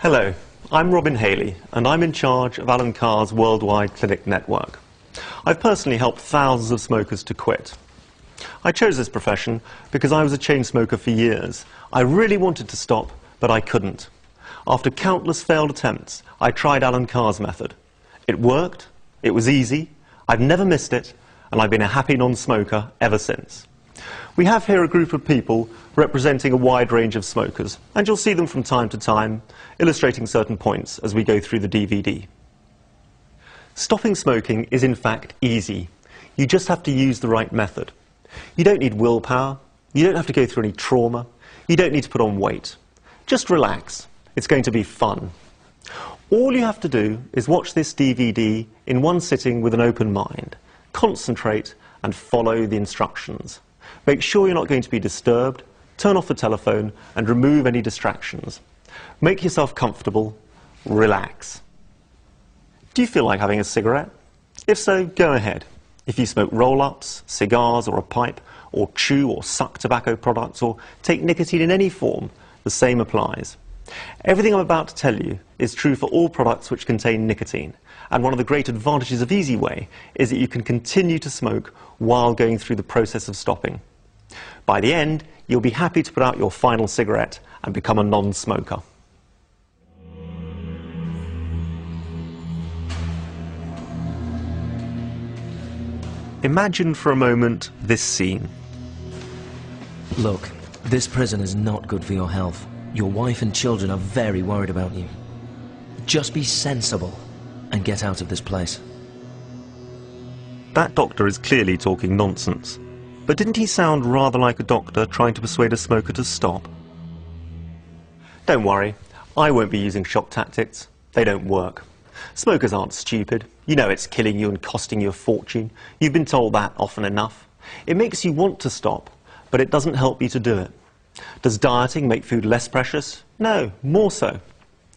Hello, I'm Robin Haley, and I'm in charge of Alan Carr's worldwide clinic network. I've personally helped thousands of smokers to quit. I chose this profession because I was a chain smoker for years. I really wanted to stop, but I couldn't. After countless failed attempts, I tried Alan Carr's method. It worked, it was easy, I've never missed it, and I've been a happy non-smoker ever since. We have here a group of people representing a wide range of smokers, and you'll see them from time to time, illustrating certain points as we go through the DVD. Stopping smoking is in fact easy. You just have to use the right method. You don't need willpower, you don't have to go through any trauma, you don't need to put on weight. Just relax. It's going to be fun. All you have to do is watch this DVD in one sitting with an open mind. Concentrate and follow the instructions. Make sure you're not going to be disturbed, turn off the telephone and remove any distractions. Make yourself comfortable, relax. Do you feel like having a cigarette? If so, go ahead. If you smoke roll-ups, cigars or a pipe, or chew or suck tobacco products, or take nicotine in any form, the same applies. Everything I'm about to tell you is true for all products which contain nicotine, and one of the great advantages of Easy Way is that you can continue to smoke while going through the process of stopping. By the end, you'll be happy to put out your final cigarette and become a non-smoker. Imagine for a moment this scene. Look, this prison is not good for your health. Your wife and children are very worried about you. Just be sensible and get out of this place. That doctor is clearly talking nonsense. But didn't he sound rather like a doctor trying to persuade a smoker to stop? Don't worry, I won't be using shock tactics. They don't work. Smokers aren't stupid. You know it's killing you and costing you a fortune. You've been told that often enough. It makes you want to stop, but it doesn't help you to do it. Does dieting make food less precious? No, more so.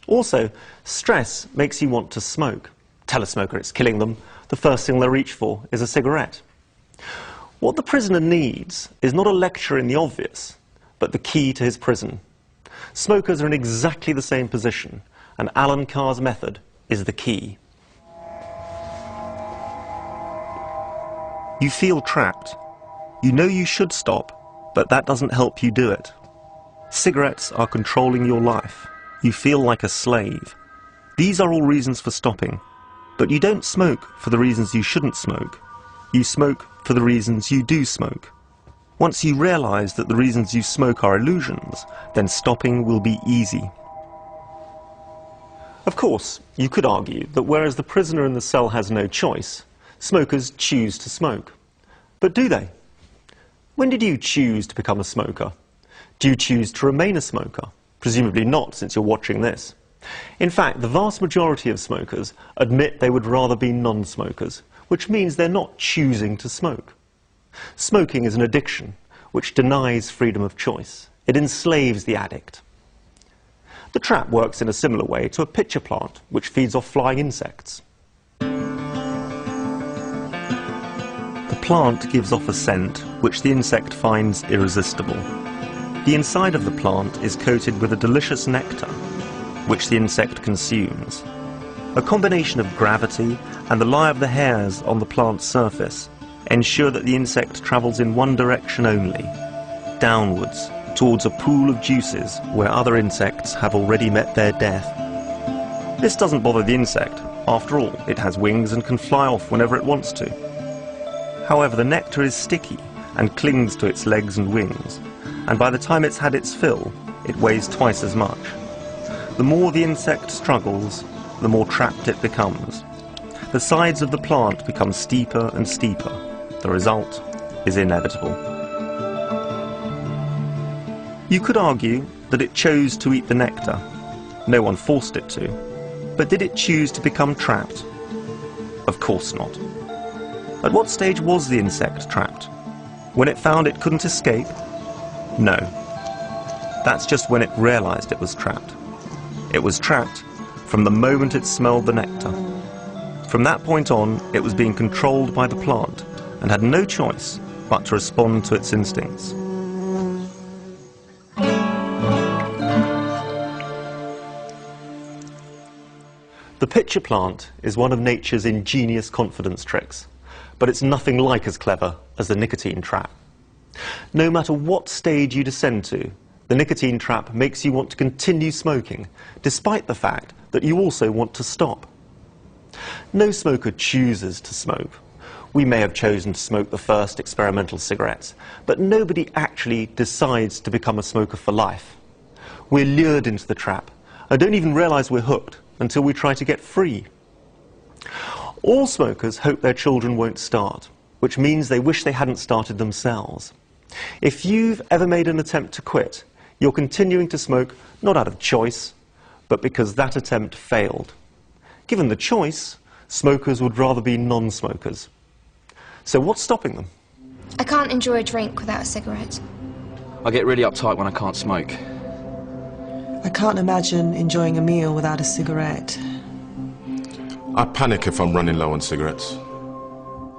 Also, stress makes you want to smoke. Tell a smoker it's killing them, the first thing they'll reach for is a cigarette. What the prisoner needs is not a lecture in the obvious, but the key to his prison. Smokers are in exactly the same position, and Alan Carr's method is the key. You feel trapped. You know you should stop, but that doesn't help you do it. Cigarettes are controlling your life. You feel like a slave. These are all reasons for stopping, but you don't smoke for the reasons you shouldn't smoke. You smoke for the reasons you do smoke. Once you realize that the reasons you smoke are illusions, then stopping will be easy. Of course, you could argue that whereas the prisoner in the cell has no choice, smokers choose to smoke. But do they? When did you choose to become a smoker? Do you choose to remain a smoker? Presumably not, since you're watching this. In fact, the vast majority of smokers admit they would rather be non-smokers, which means they're not choosing to smoke. Smoking is an addiction, which denies freedom of choice. It enslaves the addict. The trap works in a similar way to a pitcher plant, which feeds off flying insects. The plant gives off a scent which the insect finds irresistible. The inside of the plant is coated with a delicious nectar, which the insect consumes. A combination of gravity and the lie of the hairs on the plant's surface ensure that the insect travels in one direction only, downwards, towards a pool of juices where other insects have already met their death. This doesn't bother the insect. After all, it has wings and can fly off whenever it wants to. However, the nectar is sticky and clings to its legs and wings, and by the time it's had its fill, it weighs twice as much. The more the insect struggles, the more trapped it becomes. The sides of the plant become steeper and steeper. The result is inevitable. You could argue that it chose to eat the nectar. No one forced it to. But did it choose to become trapped? Of course not. At what stage was the insect trapped? When it found it couldn't escape? No. That's just when it realized it was trapped. It was trapped from the moment it smelled the nectar. From that point on, it was being controlled by the plant and had no choice but to respond to its instincts. The pitcher plant is one of nature's ingenious confidence tricks, but it's nothing like as clever as the nicotine trap. No matter what stage you descend to, the nicotine trap makes you want to continue smoking, despite the fact that you also want to stop. No smoker chooses to smoke. We may have chosen to smoke the first experimental cigarettes, but nobody actually decides to become a smoker for life. We're lured into the trap and don't even realize we're hooked until we try to get free. All smokers hope their children won't start, which means they wish they hadn't started themselves. If you've ever made an attempt to quit, you're continuing to smoke not out of choice, but because that attempt failed. Given the choice, smokers would rather be non-smokers. So what's stopping them? I can't enjoy a drink without a cigarette. I get really uptight when I can't smoke. I can't imagine enjoying a meal without a cigarette. I panic if I'm running low on cigarettes.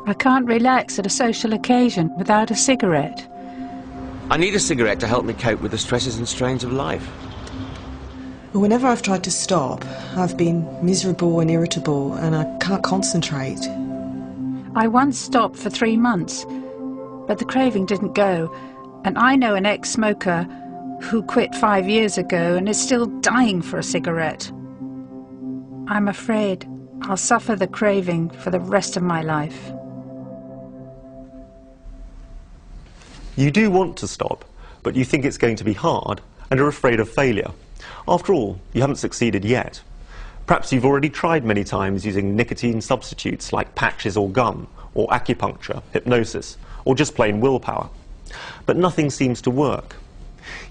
I can't relax at a social occasion without a cigarette. I need a cigarette to help me cope with the stresses and strains of life. Whenever I've tried to stop, I've been miserable and irritable, and I can't concentrate. I once stopped for 3 months, but the craving didn't go, and I know an ex-smoker who quit 5 years ago and is still dying for a cigarette. I'm afraid I'll suffer the craving for the rest of my life. You do want to stop, but you think it's going to be hard and are afraid of failure. After all, you haven't succeeded yet. Perhaps you've already tried many times using nicotine substitutes like patches or gum, or acupuncture, hypnosis, or just plain willpower. But nothing seems to work.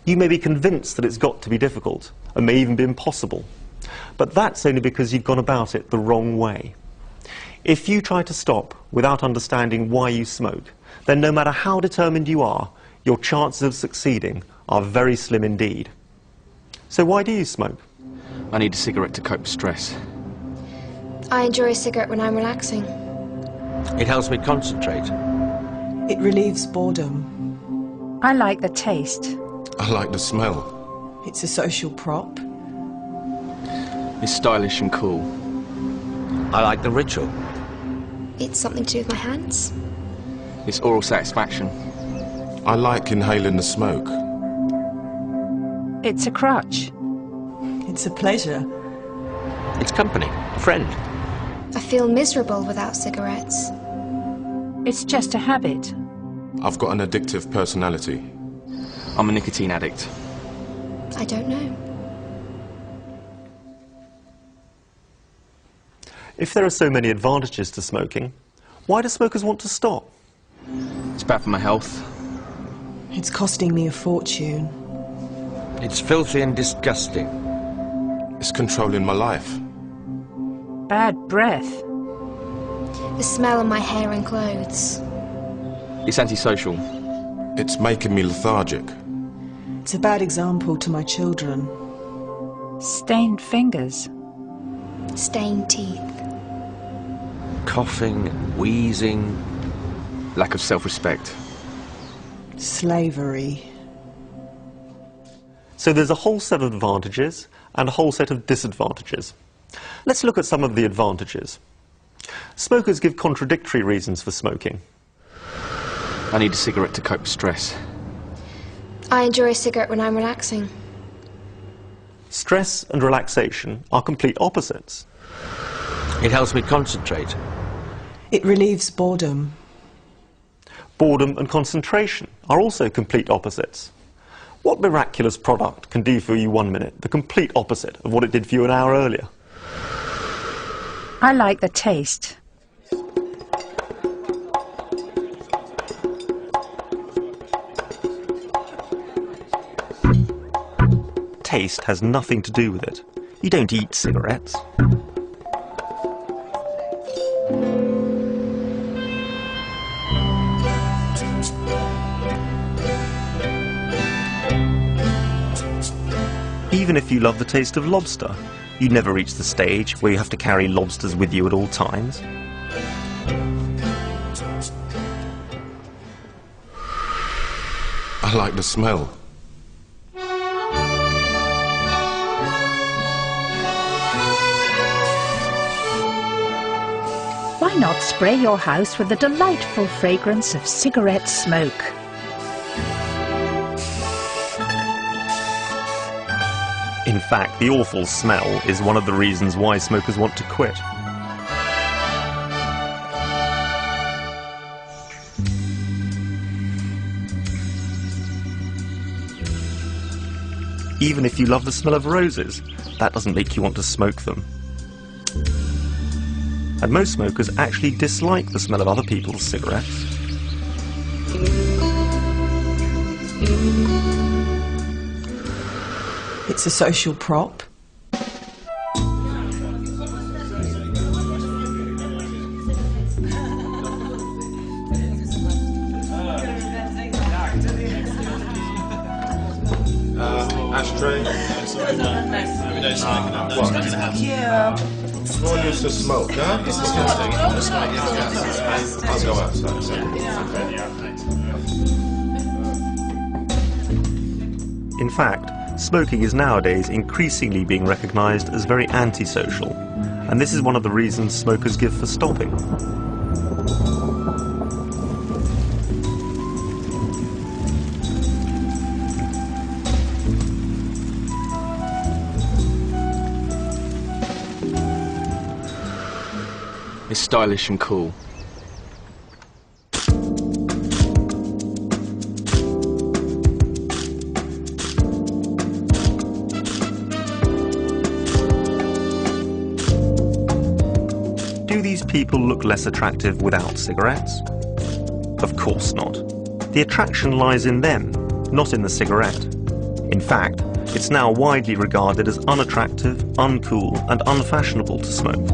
You may be convinced that it's got to be difficult, and may even be impossible. But that's only because you've gone about it the wrong way. If you try to stop without understanding why you smoke, then no matter how determined you are, your chances of succeeding are very slim indeed. So why do you smoke? I need a cigarette to cope with stress. I enjoy a cigarette when I'm relaxing. It helps me concentrate. It relieves boredom. I like the taste. I like the smell. It's a social prop. It's stylish and cool. I like the ritual. It's something to do with my hands. It's oral satisfaction. I like inhaling the smoke. It's a crutch. It's a pleasure. It's company, a friend. I feel miserable without cigarettes. It's just a habit. I've got an addictive personality. I'm a nicotine addict. I don't know. If there are so many advantages to smoking, why do smokers want to stop? It's bad for my health. It's costing me a fortune. It's filthy and disgusting. It's controlling my life. Bad breath. The smell of my hair and clothes. It's antisocial. It's making me lethargic. It's a bad example to my children. Stained fingers. Stained teeth. Coughing and wheezing. Lack of self-respect. Slavery. So there's a whole set of advantages and a whole set of disadvantages. Let's look at some of the advantages. Smokers give contradictory reasons for smoking. I need a cigarette to cope with stress. I enjoy a cigarette when I'm relaxing. Stress and relaxation are complete opposites. It helps me concentrate. It relieves boredom. Boredom and concentration are also complete opposites. What miraculous product can do for you 1 minute the complete opposite of what it did for you an hour earlier? I like the taste. Taste has nothing to do with it. You don't eat cigarettes. Even if you love the taste of lobster, you never reach the stage where you have to carry lobsters with you at all times. I like the smell. not spray your house with the delightful fragrance of cigarette smoke? In fact, the awful smell is one of the reasons why smokers want to quit. Even if you love the smell of roses, that doesn't make you want to smoke them. And most smokers actually dislike the smell of other people's cigarettes. It's a social prop. Ashtray. Yeah. No one used to smoke, huh? I'll go outside. In fact, smoking is nowadays increasingly being recognised as very antisocial, and this is one of the reasons smokers give for stopping. It's stylish and cool. Do these people look less attractive without cigarettes? Of course not. The attraction lies in them, not in the cigarette. In fact, it's now widely regarded as unattractive, uncool, and unfashionable to smoke.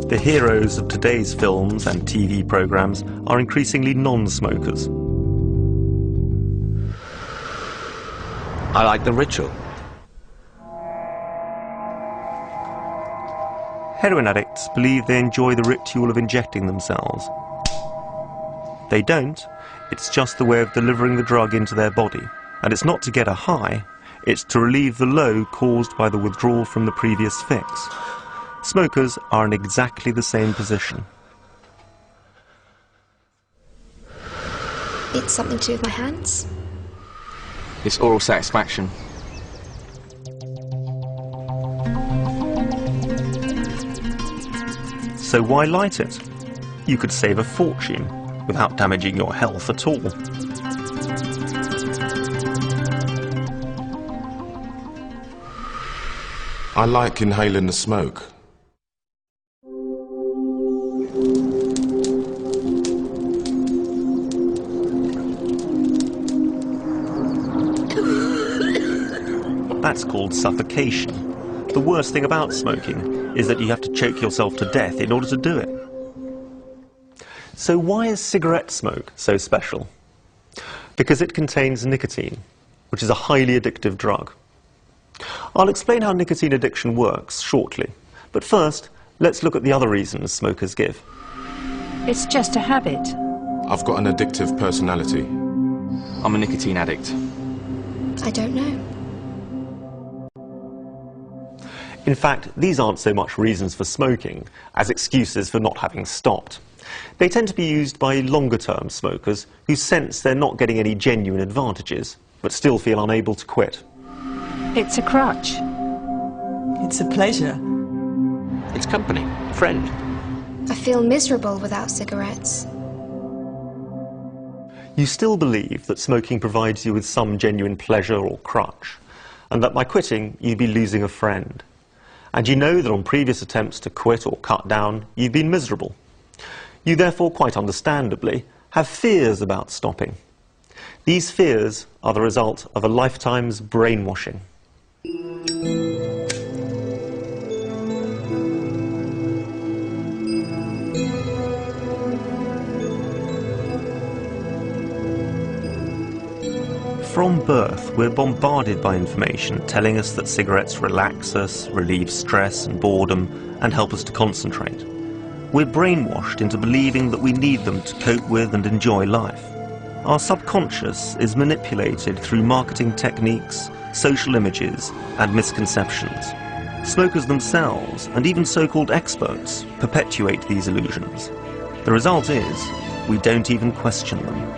The heroes of today's films and TV programs are increasingly non-smokers. I like the ritual. Heroin addicts believe they enjoy the ritual of injecting themselves. They don't. It's just the way of delivering the drug into their body. And it's not to get a high, it's to relieve the low caused by the withdrawal from the previous fix. Smokers are in exactly the same position. It's something to do with my hands. It's oral satisfaction. So why light it? You could save a fortune without damaging your health at all. I like inhaling the smoke. That's called suffocation. The worst thing about smoking is that you have to choke yourself to death in order to do it. So why is cigarette smoke so special? Because it contains nicotine, which is a highly addictive drug. I'll explain how nicotine addiction works shortly, but first, let's look at the other reasons smokers give. It's just a habit. I've got an addictive personality. I'm a nicotine addict. I don't know. In fact, these aren't so much reasons for smoking as excuses for not having stopped. They tend to be used by longer-term smokers who sense they're not getting any genuine advantages, but still feel unable to quit. It's a crutch. It's a pleasure. It's company, friend. I feel miserable without cigarettes. You still believe that smoking provides you with some genuine pleasure or crutch, and that by quitting you'd be losing a friend. And you know that on previous attempts to quit or cut down, you've been miserable. You therefore, quite understandably, have fears about stopping. These fears are the result of a lifetime's brainwashing. From birth, we're bombarded by information telling us that cigarettes relax us, relieve stress and boredom, and help us to concentrate. We're brainwashed into believing that we need them to cope with and enjoy life. Our subconscious is manipulated through marketing techniques, social images, and misconceptions. Smokers themselves, and even so-called experts, perpetuate these illusions. The result is, we don't even question them.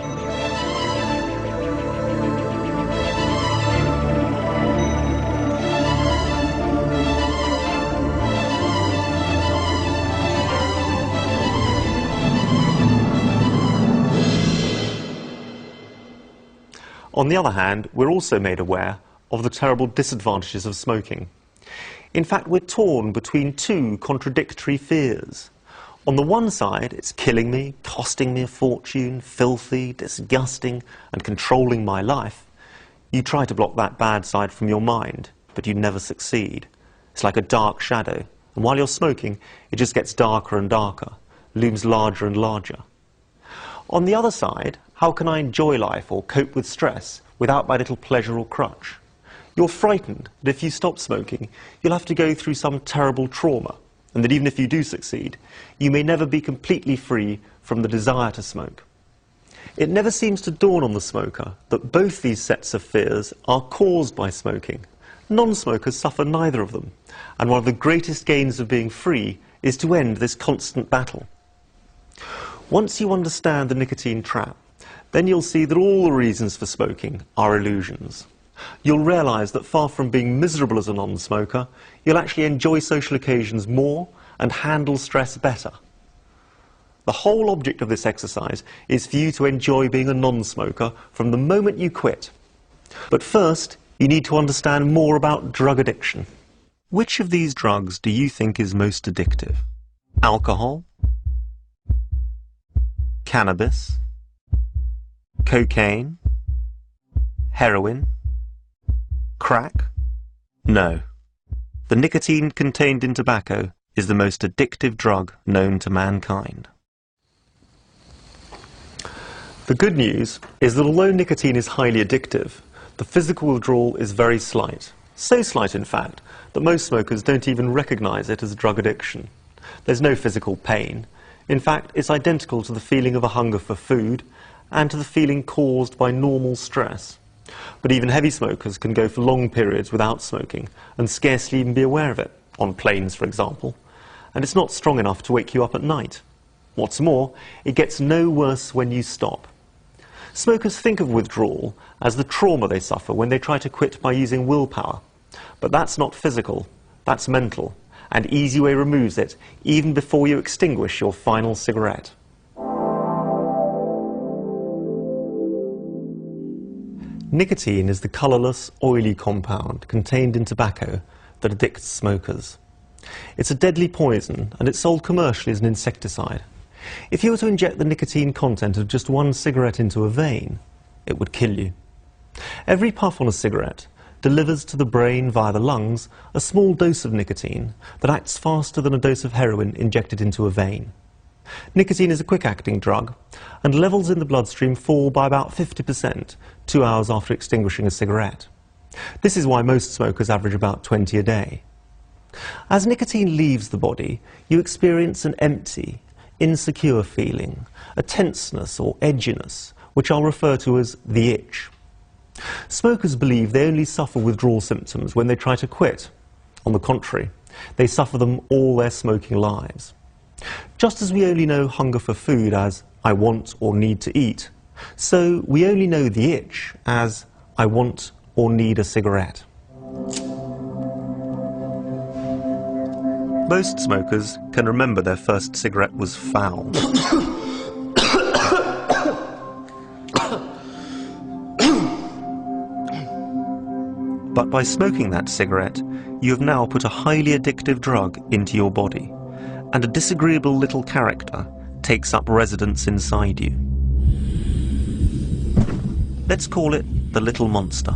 On the other hand, we're also made aware of the terrible disadvantages of smoking. In fact, we're torn between two contradictory fears. On the one side, it's killing me, costing me a fortune, filthy, disgusting, and controlling my life. You try to block that bad side from your mind, but you never succeed. It's like a dark shadow, and while you're smoking, it just gets darker and darker, looms larger and larger. On the other side, how can I enjoy life or cope with stress without my little pleasure or crutch? You're frightened that if you stop smoking, you'll have to go through some terrible trauma, and that even if you do succeed, you may never be completely free from the desire to smoke. It never seems to dawn on the smoker that both these sets of fears are caused by smoking. Non-smokers suffer neither of them, and one of the greatest gains of being free is to end this constant battle. Once you understand the nicotine trap, then you'll see that all the reasons for smoking are illusions. You'll realise that far from being miserable as a non-smoker, you'll actually enjoy social occasions more and handle stress better. The whole object of this exercise is for you to enjoy being a non-smoker from the moment you quit. But first, you need to understand more about drug addiction. Which of these drugs do you think is most addictive? Alcohol? Cannabis? Cocaine? Heroin? Crack? No. The nicotine contained in tobacco is the most addictive drug known to mankind. The good news is that although nicotine is highly addictive, the physical withdrawal is very slight. So slight, in fact, that most smokers don't even recognise it as a drug addiction. There's no physical pain. In fact, it's identical to the feeling of a hunger for food and to the feeling caused by normal stress. But even heavy smokers can go for long periods without smoking and scarcely even be aware of it, on planes for example, and it's not strong enough to wake you up at night. What's more, it gets no worse when you stop. Smokers think of withdrawal as the trauma they suffer when they try to quit by using willpower, but that's not physical, that's mental, and Easy Way removes it even before you extinguish your final cigarette. Nicotine is the colourless, oily compound contained in tobacco that addicts smokers. It's a deadly poison, and it's sold commercially as an insecticide. If you were to inject the nicotine content of just one cigarette into a vein, it would kill you. Every puff on a cigarette delivers to the brain via the lungs a small dose of nicotine that acts faster than a dose of heroin injected into a vein. Nicotine is a quick-acting drug, and levels in the bloodstream fall by about 50% 2 hours after extinguishing a cigarette. This is why most smokers average about 20 a day. As nicotine leaves the body, you experience an empty, insecure feeling, a tenseness or edginess, which I'll refer to as the itch. Smokers believe they only suffer withdrawal symptoms when they try to quit. On the contrary, they suffer them all their smoking lives. Just as we only know hunger for food as I want or need to eat, so we only know the itch as I want or need a cigarette. Most smokers can remember their first cigarette was foul. But by smoking that cigarette, you have now put a highly addictive drug into your body, and a disagreeable little character takes up residence inside you. Let's call it the little monster.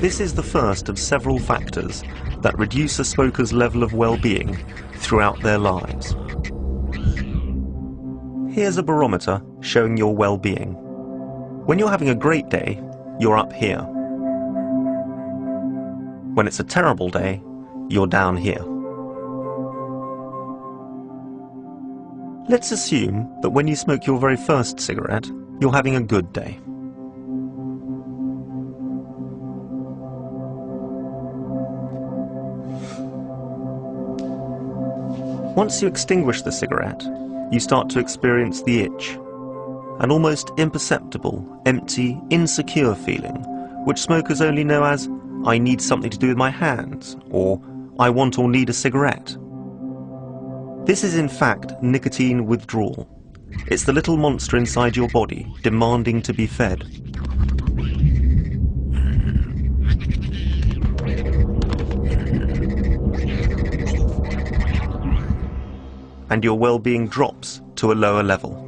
This is the first of several factors that reduce a smoker's level of well-being throughout their lives. Here's a barometer showing your well-being. When you're having a great day, you're up here. When it's a terrible day, you're down here. Let's assume that when you smoke your very first cigarette, you're having a good day. Once you extinguish the cigarette, you start to experience the itch, an almost imperceptible, empty, insecure feeling, which smokers only know as, I need something to do with my hands, or I want or need a cigarette. This is in fact nicotine withdrawal. It's the little monster inside your body demanding to be fed. And your well-being drops to a lower level.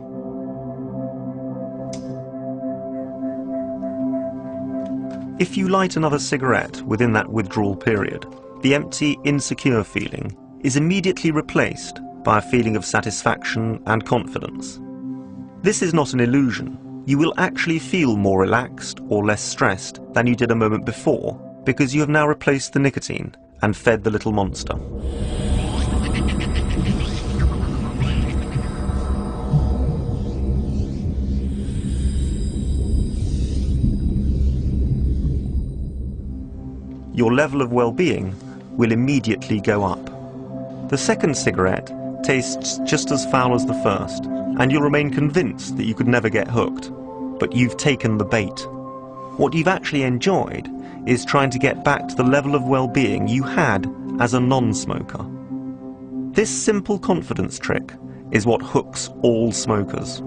If you light another cigarette within that withdrawal period, the empty, insecure feeling is immediately replaced by a feeling of satisfaction and confidence. This is not an illusion. You will actually feel more relaxed or less stressed than you did a moment before, because you have now replaced the nicotine and fed the little monster. Your level of well-being will immediately go up. The second cigarette tastes just as foul as the first, and you'll remain convinced that you could never get hooked. But you've taken the bait. What you've actually enjoyed is trying to get back to the level of well-being you had as a non-smoker. This simple confidence trick is what hooks all smokers.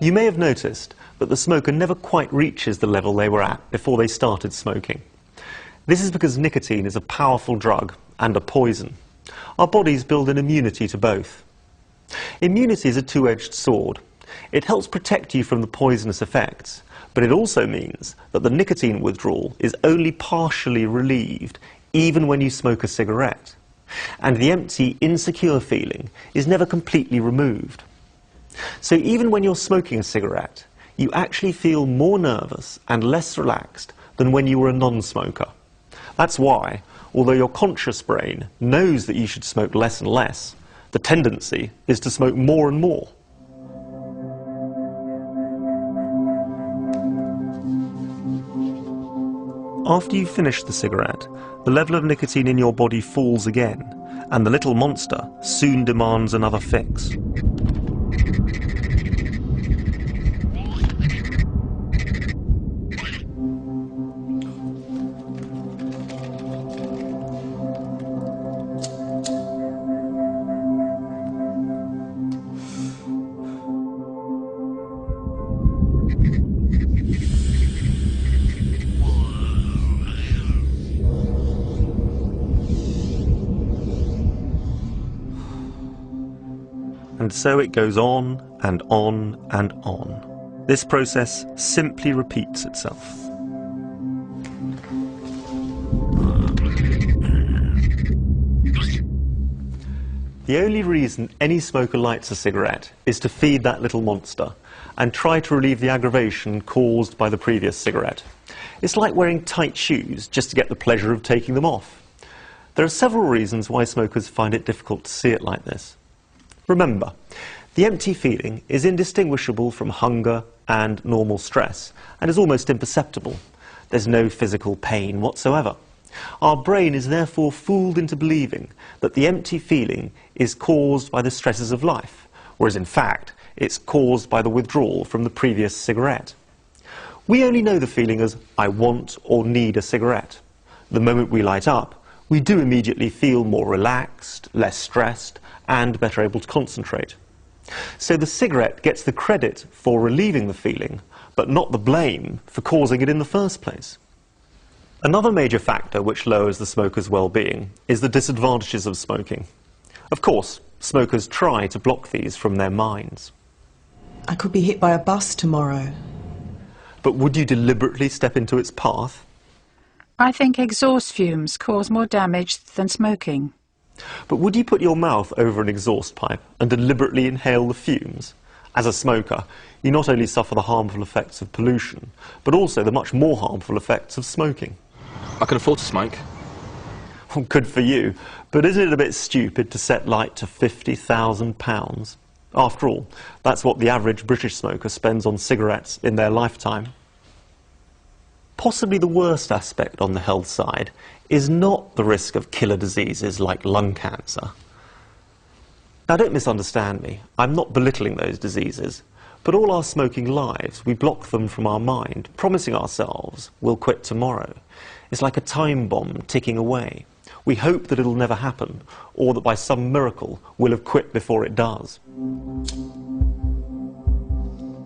You may have noticed that the smoker never quite reaches the level they were at before they started smoking. This is because nicotine is a powerful drug and a poison. Our bodies build an immunity to both. Immunity is a two-edged sword. It helps protect you from the poisonous effects, but it also means that the nicotine withdrawal is only partially relieved even when you smoke a cigarette. And the empty, insecure feeling is never completely removed. So even when you're smoking a cigarette, you actually feel more nervous and less relaxed than when you were a non-smoker. That's why, although your conscious brain knows that you should smoke less and less, the tendency is to smoke more and more. After you finish the cigarette, the level of nicotine in your body falls again, and the little monster soon demands another fix. And so it goes on and on and on. This process simply repeats itself. The only reason any smoker lights a cigarette is to feed that little monster and try to relieve the aggravation caused by the previous cigarette. It's like wearing tight shoes just to get the pleasure of taking them off. There are several reasons why smokers find it difficult to see it like this. Remember, the empty feeling is indistinguishable from hunger and normal stress, and is almost imperceptible. There's no physical pain whatsoever. Our brain is therefore fooled into believing that the empty feeling is caused by the stresses of life, whereas in fact it's caused by the withdrawal from the previous cigarette. We only know the feeling as I want or need a cigarette. The moment we light up, we do immediately feel more relaxed, less stressed, and better able to concentrate. So the cigarette gets the credit for relieving the feeling, but not the blame for causing it in the first place. Another major factor which lowers the smoker's well-being is the disadvantages of smoking. Of course, smokers try to block these from their minds. I could be hit by a bus tomorrow. But would you deliberately step into its path? I think exhaust fumes cause more damage than smoking. But would you put your mouth over an exhaust pipe and deliberately inhale the fumes? As a smoker, you not only suffer the harmful effects of pollution, but also the much more harmful effects of smoking. I can afford to smoke. Well, good for you, but isn't it a bit stupid to set light to £50,000? After all, that's what the average British smoker spends on cigarettes in their lifetime. Possibly the worst aspect on the health side is not the risk of killer diseases like lung cancer. Now, don't misunderstand me. I'm not belittling those diseases, but all our smoking lives, we block them from our mind, promising ourselves we'll quit tomorrow. It's like a time bomb ticking away. We hope that it'll never happen, or that by some miracle we'll have quit before it does.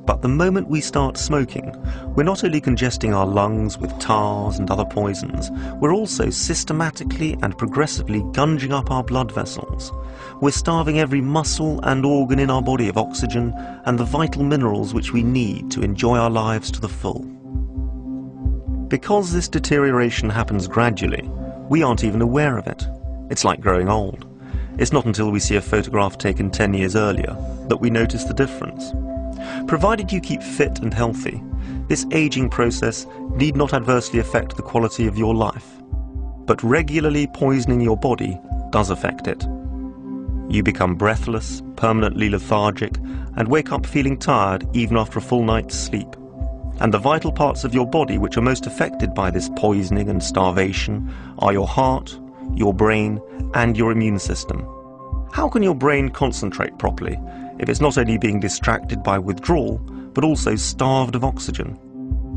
But the moment we start smoking, we're not only congesting our lungs with tars and other poisons, we're also systematically and progressively gunging up our blood vessels. We're starving every muscle and organ in our body of oxygen and the vital minerals which we need to enjoy our lives to the full. Because this deterioration happens gradually, we aren't even aware of it. It's like growing old. It's not until we see a photograph taken 10 years earlier that we notice the difference. Provided you keep fit and healthy, this aging process need not adversely affect the quality of your life. But regularly poisoning your body does affect it. You become breathless, permanently lethargic, and wake up feeling tired even after a full night's sleep. And the vital parts of your body which are most affected by this poisoning and starvation are your heart, your brain, and your immune system. How can your brain concentrate properly if it's not only being distracted by withdrawal, but also starved of oxygen?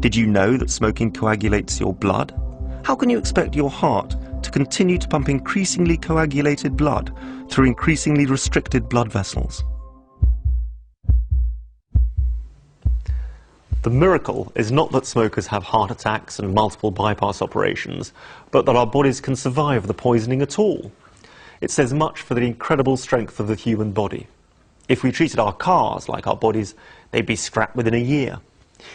Did you know that smoking coagulates your blood? How can you expect your heart to continue to pump increasingly coagulated blood through increasingly restricted blood vessels? The miracle is not that smokers have heart attacks and multiple bypass operations, but that our bodies can survive the poisoning at all. It says much for the incredible strength of the human body. If we treated our cars like our bodies, they'd be scrapped within a year.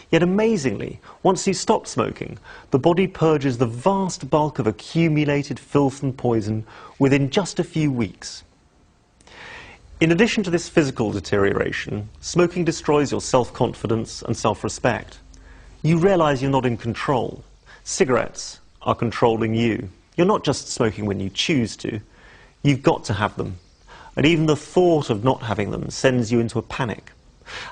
Yet amazingly, once you stop smoking, the body purges the vast bulk of accumulated filth and poison within just a few weeks. In addition to this physical deterioration, smoking destroys your self-confidence and self-respect. You realize you're not in control. Cigarettes are controlling you. You're not just smoking when you choose to. You've got to have them. And even the thought of not having them sends you into a panic.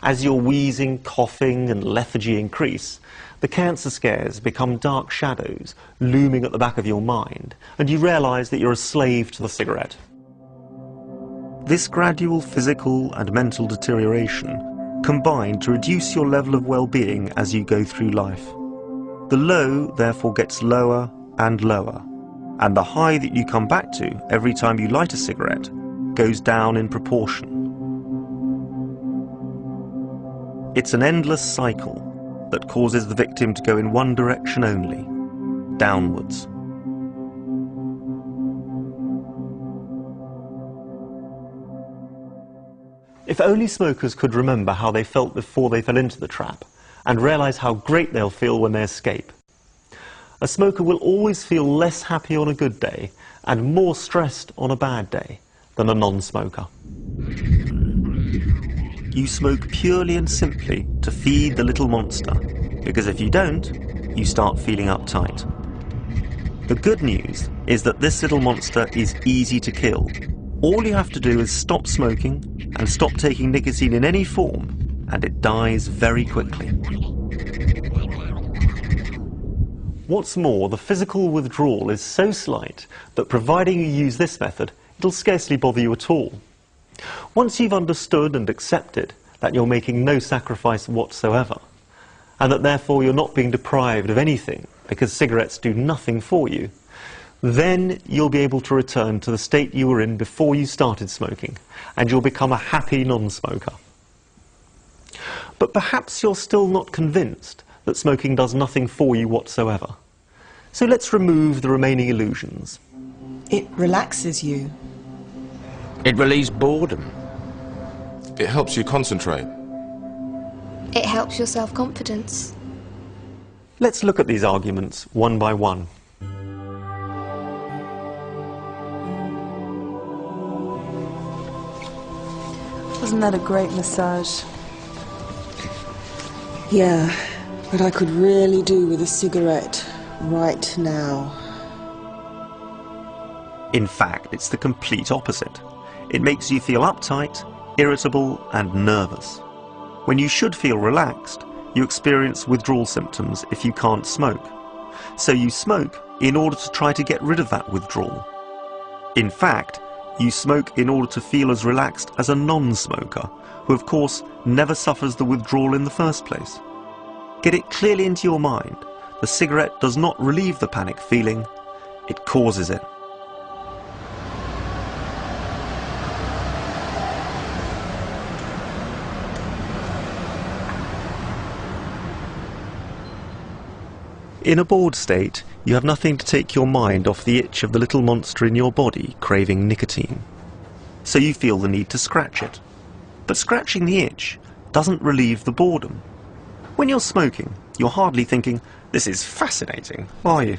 As your wheezing, coughing, and lethargy increase, the cancer scares become dark shadows looming at the back of your mind, and you realize that you're a slave to the cigarette. This gradual physical and mental deterioration combine to reduce your level of well-being as you go through life. The low, therefore, gets lower and lower, and the high that you come back to every time you light a cigarette goes down in proportion. It's an endless cycle that causes the victim to go in one direction only, downwards. If only smokers could remember how they felt before they fell into the trap, and realize how great they'll feel when they escape. A smoker will always feel less happy on a good day and more stressed on a bad day than a non-smoker. You smoke purely and simply to feed the little monster, because if you don't, you start feeling uptight. The good news is that this little monster is easy to kill. All you have to do is stop smoking and stop taking nicotine in any form, and it dies very quickly. What's more, the physical withdrawal is so slight that providing you use this method, it'll scarcely bother you at all. Once you've understood and accepted that you're making no sacrifice whatsoever, and that therefore you're not being deprived of anything because cigarettes do nothing for you, then you'll be able to return to the state you were in before you started smoking, and you'll become a happy non-smoker. But perhaps you're still not convinced that smoking does nothing for you whatsoever. So let's remove the remaining illusions. It relaxes you. It relieves boredom. It helps you concentrate. It helps your self-confidence. Let's look at these arguments one by one. Wasn't that a great massage? Yeah, but I could really do with a cigarette right now. In fact, it's the complete opposite. It makes you feel uptight, irritable, and nervous. When you should feel relaxed, you experience withdrawal symptoms if you can't smoke. So you smoke in order to try to get rid of that withdrawal. In fact, you smoke in order to feel as relaxed as a non-smoker, who of course never suffers the withdrawal in the first place. Get it clearly into your mind. The cigarette does not relieve the panic feeling, it causes it. In a bored state, you have nothing to take your mind off the itch of the little monster in your body craving nicotine. So you feel the need to scratch it. But scratching the itch doesn't relieve the boredom. When you're smoking, you're hardly thinking, "This is fascinating," are you?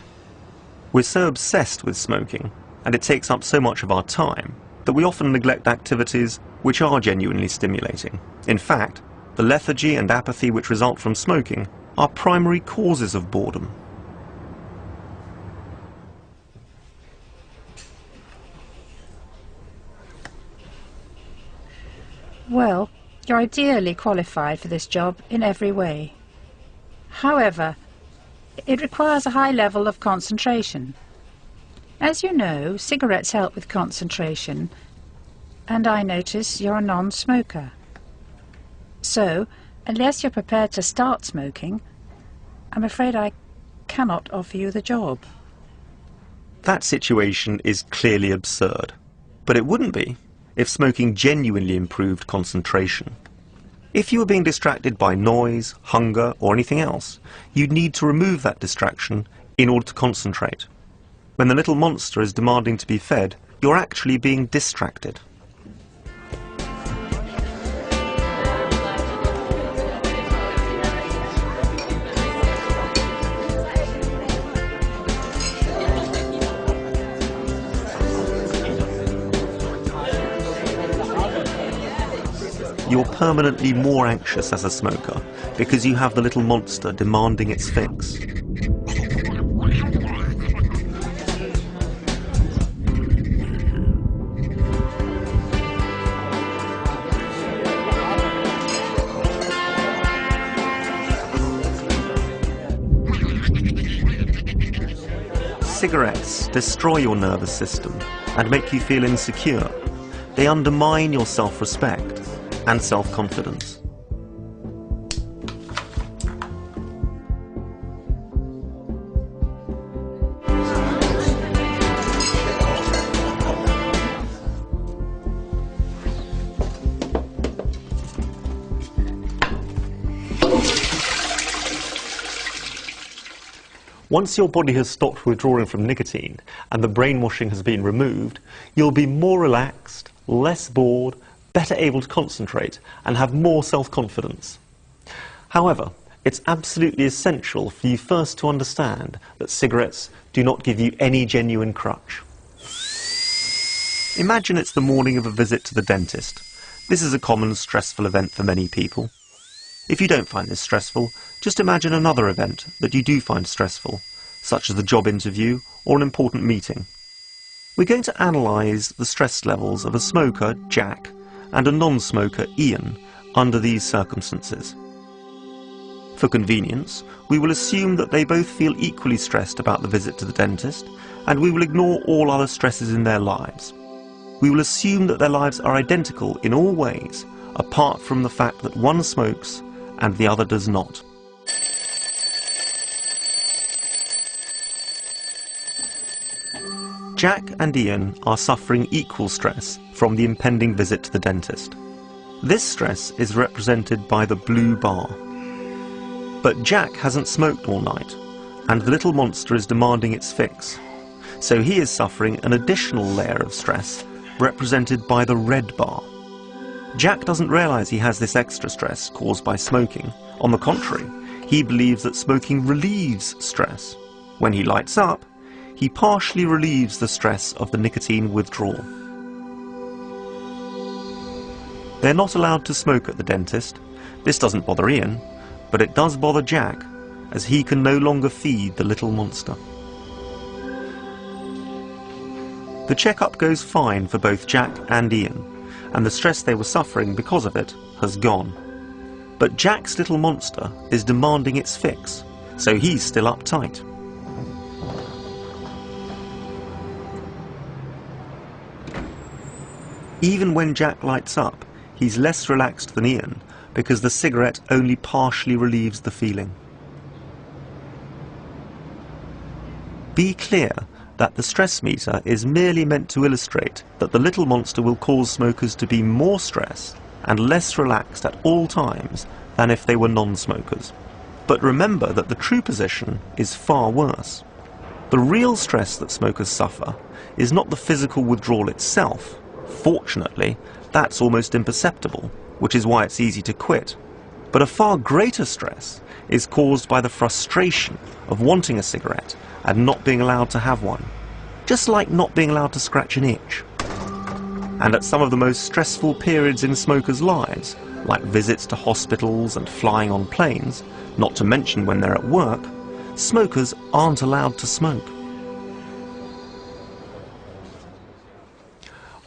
We're so obsessed with smoking, and it takes up so much of our time, that we often neglect activities which are genuinely stimulating. In fact, the lethargy and apathy which result from smoking are primary causes of boredom. Well, you're ideally qualified for this job in every way. However, it requires a high level of concentration. As you know, cigarettes help with concentration, and I notice you're a non-smoker. So, unless you're prepared to start smoking, I'm afraid I cannot offer you the job. That situation is clearly absurd, but it wouldn't be if smoking genuinely improved concentration. If you were being distracted by noise, hunger, or anything else, you'd need to remove that distraction in order to concentrate. When the little monster is demanding to be fed, you're actually being distracted. You're permanently more anxious as a smoker because you have the little monster demanding its fix. Cigarettes destroy your nervous system and make you feel insecure. They undermine your self-respect and self-confidence. Once your body has stopped withdrawing from nicotine and the brainwashing has been removed, you'll be more relaxed, less bored, better able to concentrate, and have more self-confidence. However, it's absolutely essential for you first to understand that cigarettes do not give you any genuine crutch. Imagine it's the morning of a visit to the dentist. This is a common stressful event for many people. If you don't find this stressful, just imagine another event that you do find stressful, such as the job interview or an important meeting. We're going to analyse the stress levels of a smoker, Jack, and a non-smoker, Ian, under these circumstances. For convenience, we will assume that they both feel equally stressed about the visit to the dentist, and we will ignore all other stresses in their lives. We will assume that their lives are identical in all ways, apart from the fact that one smokes and the other does not. Jack and Ian are suffering equal stress from the impending visit to the dentist. This stress is represented by the blue bar. But Jack hasn't smoked all night, and the little monster is demanding its fix. So he is suffering an additional layer of stress, represented by the red bar. Jack doesn't realise he has this extra stress caused by smoking. On the contrary, he believes that smoking relieves stress. When he lights up, he partially relieves the stress of the nicotine withdrawal. They're not allowed to smoke at the dentist. This doesn't bother Ian, but it does bother Jack, as he can no longer feed the little monster. The checkup goes fine for both Jack and Ian, and the stress they were suffering because of it has gone. But Jack's little monster is demanding its fix, so he's still uptight. Even when Jack lights up, he's less relaxed than Ian because the cigarette only partially relieves the feeling. Be clear that the stress meter is merely meant to illustrate that the little monster will cause smokers to be more stressed and less relaxed at all times than if they were non-smokers. But remember that the true position is far worse. The real stress that smokers suffer is not the physical withdrawal itself. Fortunately, that's almost imperceptible, which is why it's easy to quit. But a far greater stress is caused by the frustration of wanting a cigarette and not being allowed to have one, just like not being allowed to scratch an itch. And at some of the most stressful periods in smokers' lives, like visits to hospitals and flying on planes, not to mention when they're at work, smokers aren't allowed to smoke.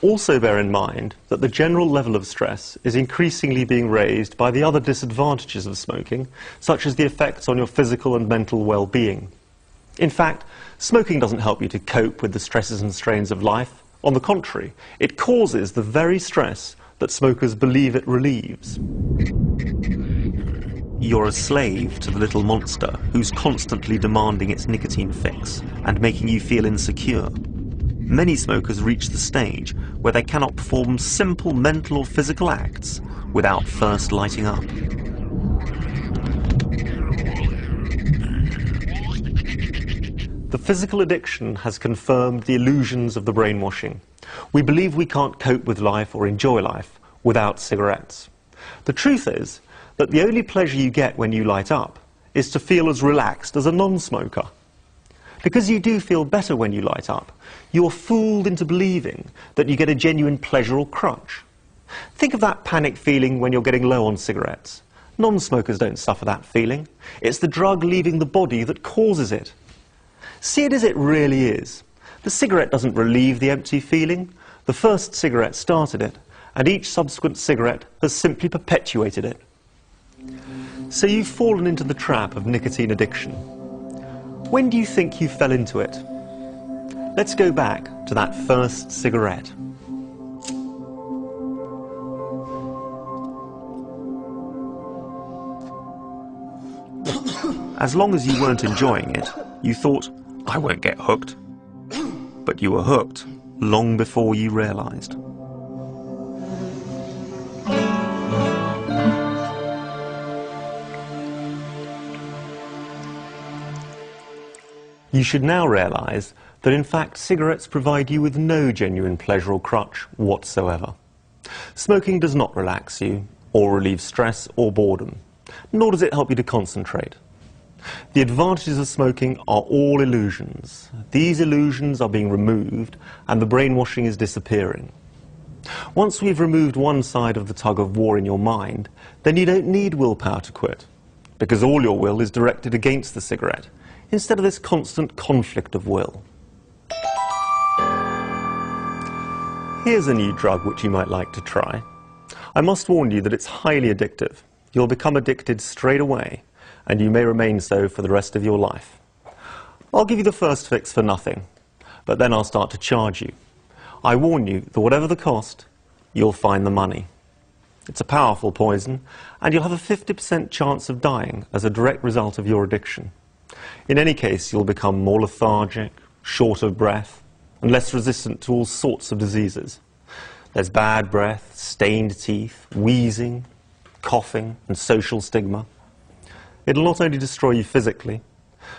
Also bear in mind that the general level of stress is increasingly being raised by the other disadvantages of smoking, such as the effects on your physical and mental well-being. In fact, smoking doesn't help you to cope with the stresses and strains of life. On the contrary, it causes the very stress that smokers believe it relieves. You're a slave to the little monster who's constantly demanding its nicotine fix and making you feel insecure. Many smokers reach the stage where they cannot perform simple mental or physical acts without first lighting up. The physical addiction has confirmed the illusions of the brainwashing. We believe we can't cope with life or enjoy life without cigarettes. The truth is that the only pleasure you get when you light up is to feel as relaxed as a non-smoker. Because you do feel better when you light up, you're fooled into believing that you get a genuine pleasure or crutch. Think of that panic feeling when you're getting low on cigarettes. Non-smokers don't suffer that feeling. It's the drug leaving the body that causes it. See it as it really is. The cigarette doesn't relieve the empty feeling. The first cigarette started it, and each subsequent cigarette has simply perpetuated it. So you've fallen into the trap of nicotine addiction. When do you think you fell into it? Let's go back to that first cigarette. As long as you weren't enjoying it, you thought, I won't get hooked. But you were hooked long before you realized. You should now realize that in fact cigarettes provide you with no genuine pleasure or crutch whatsoever. Smoking does not relax you or relieve stress or boredom, nor does it help you to concentrate. The advantages of smoking are all illusions. These illusions are being removed and the brainwashing is disappearing. Once we've removed one side of the tug of war in your mind, then you don't need willpower to quit, because all your will is directed against the cigarette, instead of this constant conflict of will. Here's a new drug which you might like to try. I must warn you that it's highly addictive. You'll become addicted straight away, and you may remain so for the rest of your life. I'll give you the first fix for nothing, but then I'll start to charge you. I warn you that whatever the cost, you'll find the money. It's a powerful poison, and you'll have a 50% chance of dying as a direct result of your addiction. In any case, you'll become more lethargic, short of breath, and less resistant to all sorts of diseases. There's bad breath, stained teeth, wheezing, coughing, and social stigma. It'll not only destroy you physically,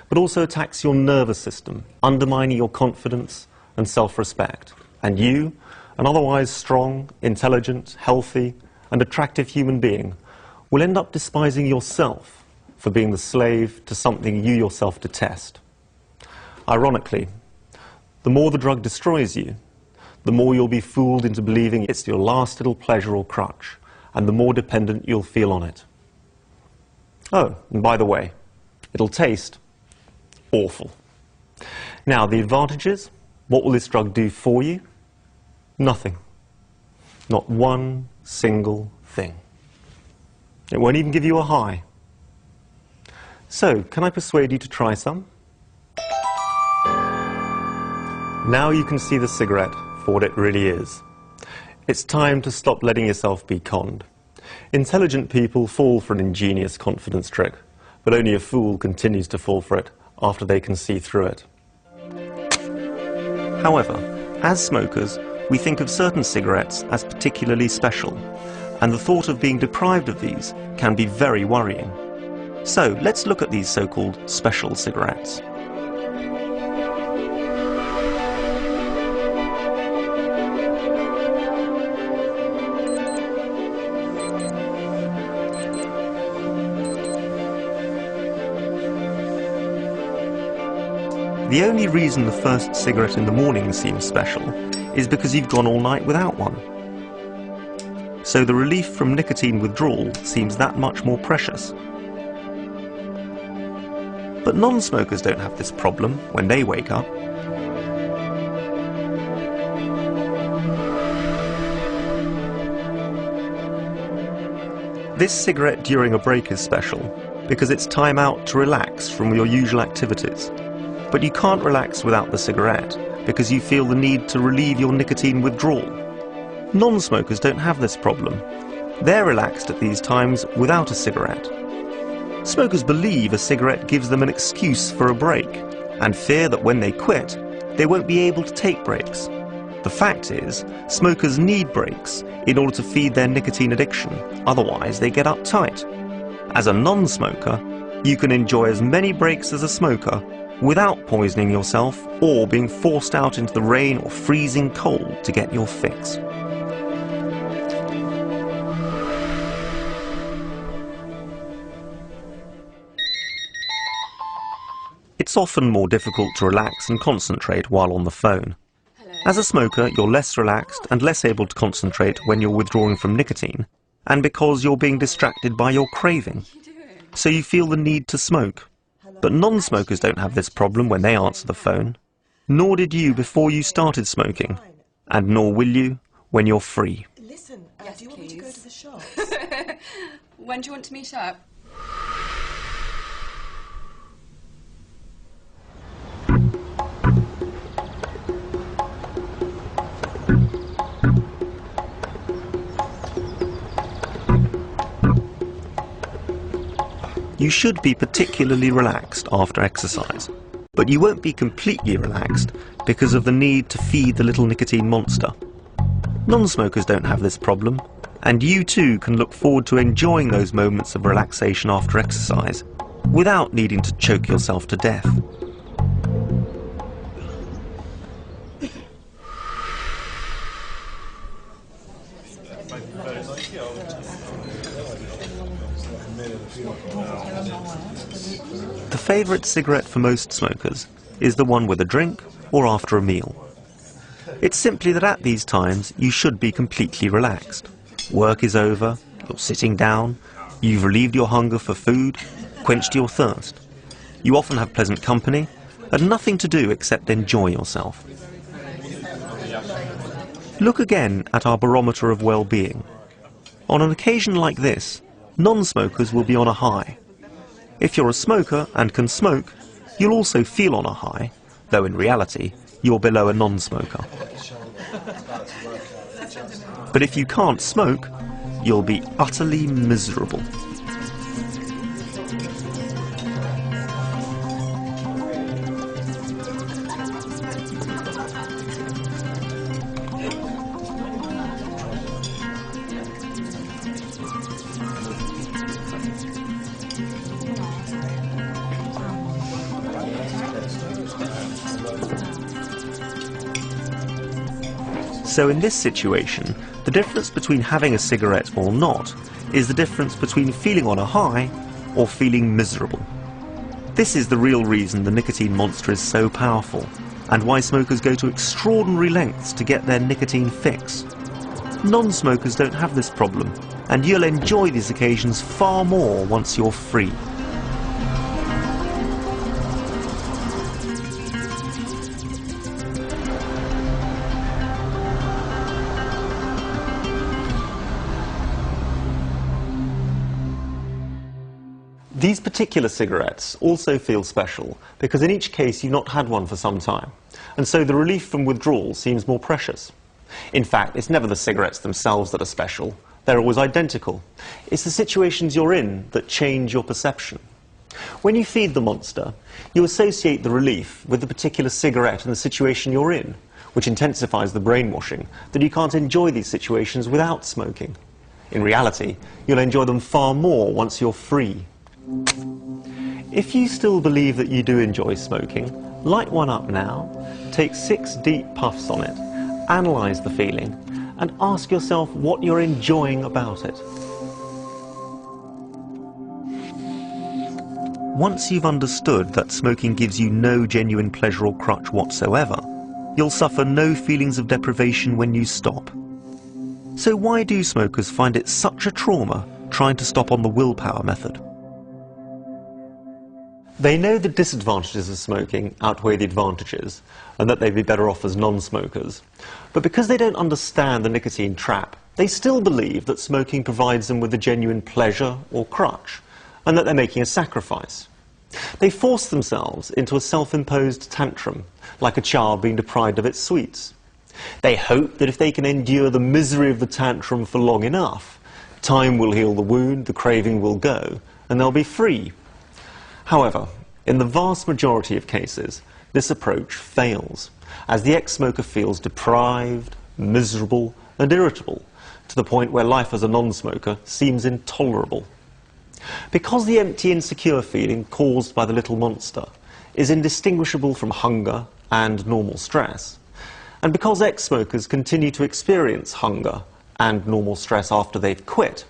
but also attacks your nervous system, undermining your confidence and self-respect. And you, an otherwise strong, intelligent, healthy, and attractive human being, will end up despising yourself for being the slave to something you yourself detest. Ironically, the more the drug destroys you, the more you'll be fooled into believing it's your last little pleasure or crutch, and the more dependent you'll feel on it. Oh, and by the way, it'll taste awful. Now, the advantages, what will this drug do for you? Nothing. Not one single thing. It won't even give you a high. So, can I persuade you to try some? Now you can see the cigarette for what it really is. It's time to stop letting yourself be conned. Intelligent people fall for an ingenious confidence trick, but only a fool continues to fall for it after they can see through it. However, as smokers, we think of certain cigarettes as particularly special, and the thought of being deprived of these can be very worrying. So let's look at these so-called special cigarettes. The only reason the first cigarette in the morning seems special is because you've gone all night without one. So the relief from nicotine withdrawal seems that much more precious. But non-smokers don't have this problem when they wake up. This cigarette during a break is special because it's time out to relax from your usual activities. But you can't relax without the cigarette because you feel the need to relieve your nicotine withdrawal. Non-smokers don't have this problem. They're relaxed at these times without a cigarette. Smokers believe a cigarette gives them an excuse for a break and fear that when they quit, they won't be able to take breaks. The fact is, smokers need breaks in order to feed their nicotine addiction, otherwise they get uptight. As a non-smoker, you can enjoy as many breaks as a smoker without poisoning yourself or being forced out into the rain or freezing cold to get your fix. It's often more difficult to relax and concentrate while on the phone. As a smoker, you're less relaxed and less able to concentrate when you're withdrawing from nicotine, and because you're being distracted by your craving. So you feel the need to smoke. But non-smokers don't have this problem when they answer the phone. Nor did you before you started smoking. And nor will you when you're free. Listen, yes, do you want me to go to the shops? When do you want to meet up? You should be particularly relaxed after exercise, but you won't be completely relaxed because of the need to feed the little nicotine monster. Non-smokers don't have this problem, and you too can look forward to enjoying those moments of relaxation after exercise without needing to choke yourself to death. The favourite cigarette for most smokers is the one with a drink or after a meal. It's simply that at these times you should be completely relaxed. Work is over, you're sitting down, you've relieved your hunger for food, quenched your thirst. You often have pleasant company and nothing to do except enjoy yourself. Look again at our barometer of well-being. On an occasion like this, non-smokers will be on a high. If you're a smoker and can smoke, you'll also feel on a high, though in reality, you're below a non-smoker. But if you can't smoke, you'll be utterly miserable. So in this situation, the difference between having a cigarette or not is the difference between feeling on a high or feeling miserable. This is the real reason the nicotine monster is so powerful, and why smokers go to extraordinary lengths to get their nicotine fix. Non-smokers don't have this problem, and you'll enjoy these occasions far more once you're free. These particular cigarettes also feel special because in each case you've not had one for some time, and so the relief from withdrawal seems more precious. In fact, it's never the cigarettes themselves that are special. They're always identical. It's the situations you're in that change your perception. When you feed the monster, you associate the relief with the particular cigarette and the situation you're in, which intensifies the brainwashing that you can't enjoy these situations without smoking. In reality, you'll enjoy them far more once you're free. If you still believe that you do enjoy smoking, light one up now, take 6 deep puffs on it, analyse the feeling, and ask yourself what you're enjoying about it. Once you've understood that smoking gives you no genuine pleasure or crutch whatsoever, you'll suffer no feelings of deprivation when you stop. So why do smokers find it such a trauma trying to stop on the willpower method? They know the disadvantages of smoking outweigh the advantages, and that they'd be better off as non-smokers. But because they don't understand the nicotine trap, they still believe that smoking provides them with a genuine pleasure or crutch, and that they're making a sacrifice. They force themselves into a self-imposed tantrum, like a child being deprived of its sweets. They hope that if they can endure the misery of the tantrum for long enough, time will heal the wound, the craving will go, and they'll be free. However, in the vast majority of cases, this approach fails, as the ex-smoker feels deprived, miserable, and irritable, to the point where life as a non-smoker seems intolerable. Because the empty, insecure feeling caused by the little monster is indistinguishable from hunger and normal stress, and because ex-smokers continue to experience hunger and normal stress after they've quit,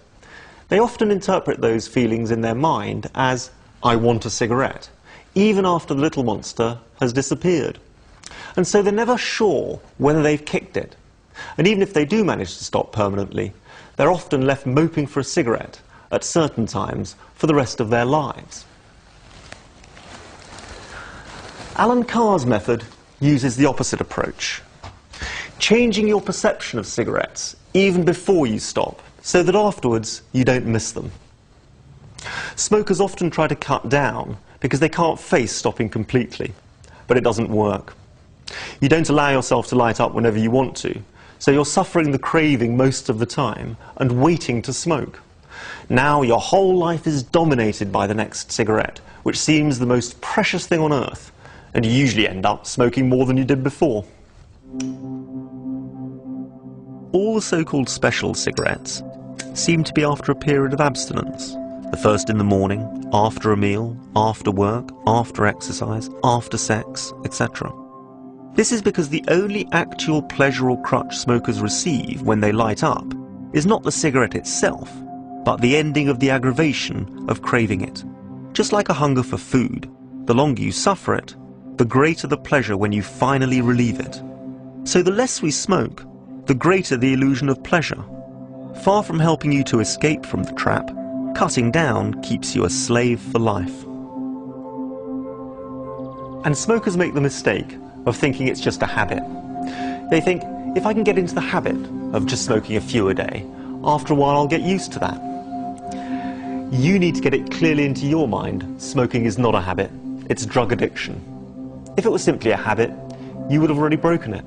they often interpret those feelings in their mind as, "I want a cigarette," even after the little monster has disappeared. And so they're never sure whether they've kicked it. And even if they do manage to stop permanently, they're often left moping for a cigarette at certain times for the rest of their lives. Alan Carr's method uses the opposite approach, changing your perception of cigarettes even before you stop, so that afterwards you don't miss them. Smokers often try to cut down because they can't face stopping completely, but it doesn't work. You don't allow yourself to light up whenever you want to, so you're suffering the craving most of the time and waiting to smoke. Now your whole life is dominated by the next cigarette, which seems the most precious thing on earth, and you usually end up smoking more than you did before. All the so-called special cigarettes seem to be after a period of abstinence. The first in the morning, after a meal, after work, after exercise, after sex, etc. This is because the only actual pleasure or crutch smokers receive when they light up is not the cigarette itself, but the ending of the aggravation of craving it. Just like a hunger for food, the longer you suffer it, the greater the pleasure when you finally relieve it. So the less we smoke, the greater the illusion of pleasure. Far from helping you to escape from the trap, cutting down keeps you a slave for life. And smokers make the mistake of thinking it's just a habit. They think, if I can get into the habit of just smoking a few a day, after a while I'll get used to that. You need to get it clearly into your mind, smoking is not a habit, it's drug addiction. If it was simply a habit, you would have already broken it.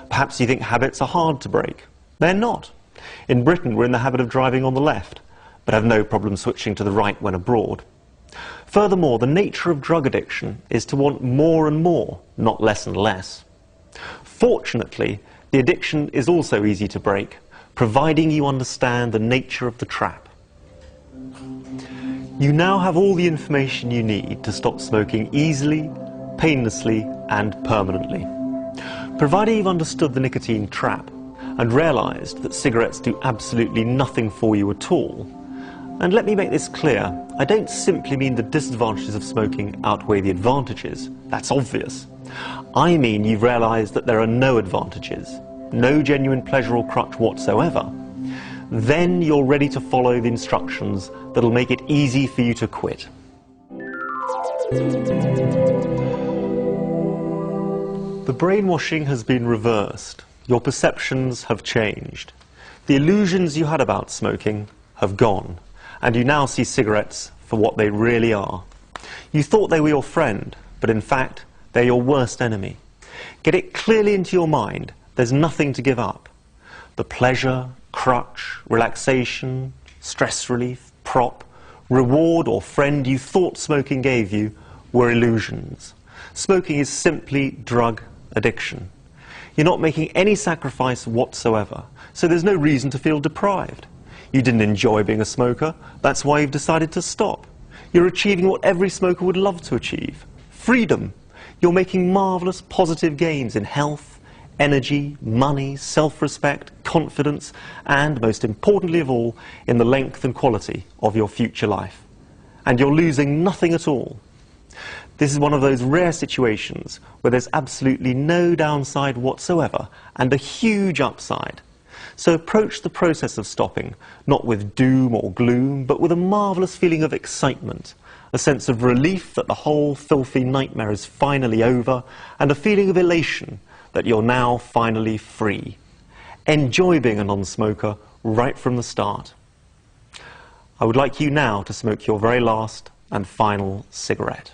Perhaps you think habits are hard to break. They're not. In Britain, we're in the habit of driving on the left, but have no problem switching to the right when abroad. Furthermore, the nature of drug addiction is to want more and more, not less and less. Fortunately, the addiction is also easy to break, providing you understand the nature of the trap. You now have all the information you need to stop smoking easily, painlessly, and permanently. Provided you've understood the nicotine trap and realised that cigarettes do absolutely nothing for you at all. And let me make this clear, I don't simply mean the disadvantages of smoking outweigh the advantages, that's obvious. I mean you've realised that there are no advantages, no genuine pleasure or crutch whatsoever. Then you're ready to follow the instructions that'll make it easy for you to quit. The brainwashing has been reversed. Your perceptions have changed. The illusions you had about smoking have gone, and you now see cigarettes for what they really are. You thought they were your friend, but in fact, they're your worst enemy. Get it clearly into your mind there's nothing to give up. The pleasure, crutch, relaxation, stress relief, prop, reward or friend you thought smoking gave you were illusions. Smoking is simply drug addiction. You're not making any sacrifice whatsoever, so there's no reason to feel deprived. You didn't enjoy being a smoker, that's why you've decided to stop. You're achieving what every smoker would love to achieve: freedom. You're making marvellous positive gains in health, energy, money, self-respect, confidence, and, most importantly of all, in the length and quality of your future life. And you're losing nothing at all. This is one of those rare situations where there's absolutely no downside whatsoever and a huge upside. So approach the process of stopping not with doom or gloom, but with a marvellous feeling of excitement, a sense of relief that the whole filthy nightmare is finally over, and a feeling of elation that you're now finally free. Enjoy being a non-smoker right from the start. I would like you now to smoke your very last and final cigarette.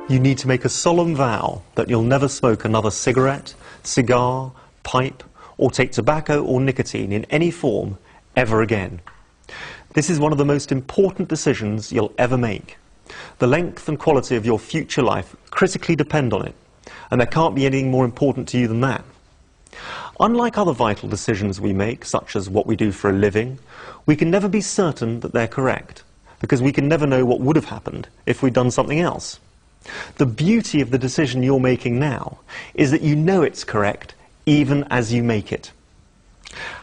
You need to make a solemn vow that you'll never smoke another cigarette, cigar, pipe, or take tobacco or nicotine in any form ever again. This is one of the most important decisions you'll ever make. The length and quality of your future life critically depend on it, and there can't be anything more important to you than that. Unlike other vital decisions we make, such as what we do for a living, we can never be certain that they're correct, because we can never know what would have happened if we'd done something else. The beauty of the decision you're making now is that you know it's correct even as you make it.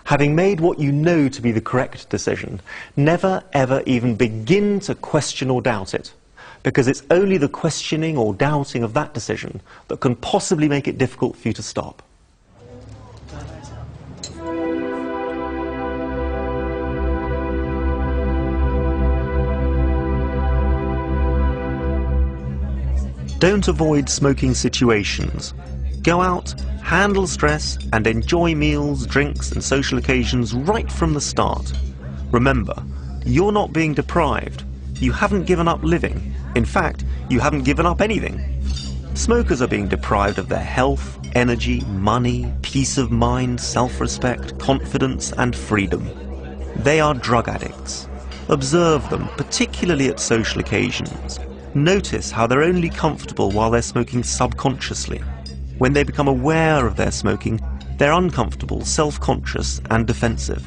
Having made what you know to be the correct decision, never ever even begin to question or doubt it, because it's only the questioning or doubting of that decision that can possibly make it difficult for you to stop. Don't avoid smoking situations. Go out, handle stress, and enjoy meals, drinks, and social occasions right from the start. Remember, you're not being deprived. You haven't given up living. In fact, you haven't given up anything. Smokers are being deprived of their health, energy, money, peace of mind, self-respect, confidence, and freedom. They are drug addicts. Observe them, particularly at social occasions. Notice how they're only comfortable while they're smoking subconsciously. When they become aware of their smoking, they're uncomfortable, self-conscious, and defensive.